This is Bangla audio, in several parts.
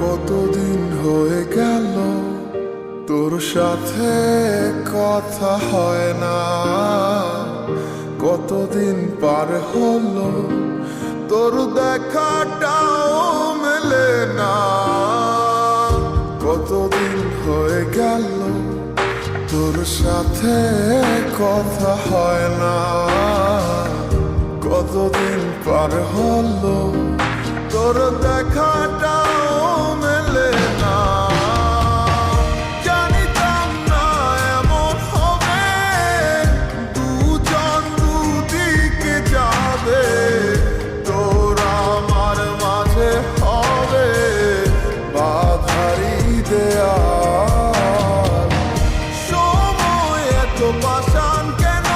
কতদিন হয়ে গেল তোর সাথে কথা হয় না, কতদিন পার হলো তোর দেখাটাও মেলে না। কতদিন হয়ে গেল তোর সাথে কথা হয় না, কতদিন পার হলো তোর দেখাটাও মেলে না। জানিতাম না এমন হবে, দুজন দুদিকে যাবে, তোর আমার মাঝে হবে বাধারি দেয়াল। সময় এত পাষাণ কেন,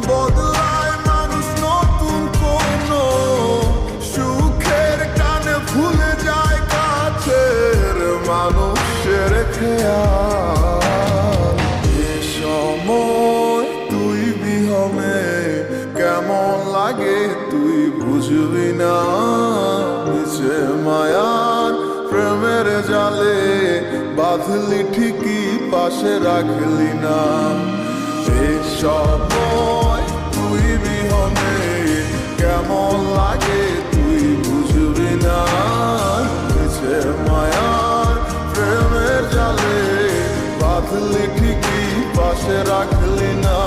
বদলায় মানুষ নতুন কোনো সুখের টানে ভুলে যায় কাছের মানুষের খেয়াল। এ সময় তুই বিহনে কেমন লাগে তুই বুঝবি না, নিচে মায়ার প্রেমের জালে বাঁধলি ঠিকই পাশে রাখলি না। এ সময় তুই বিহনে কেমন লাগে তুই বুঝবি না, নিচে মায়ার প্রেমের জালে বাঁধলি ঠিকই পাশে রাখলি না।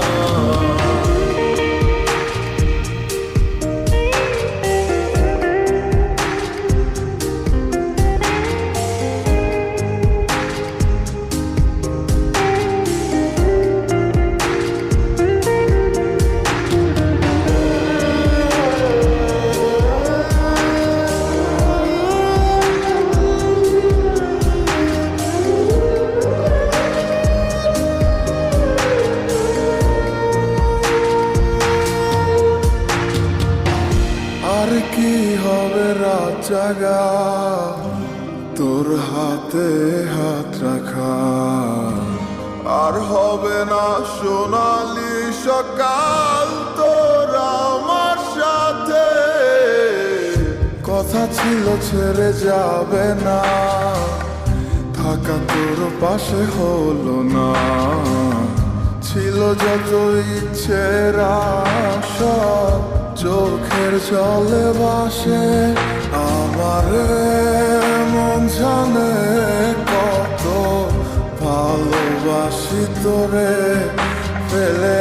আর কি হবে রাত জাগা তোর হাতে হাত রাখা, আর হবে না সোনালি সকাল তোর আমার সাথে। কথা ছিল ছেড়ে যাবে না, থাকা তোর পাশে হলো না, ছিল যত ইচ্ছের আশা চোখের জলে ভাসে। আমার মন জানে কত ভালোবাসি তোরে, ফেলে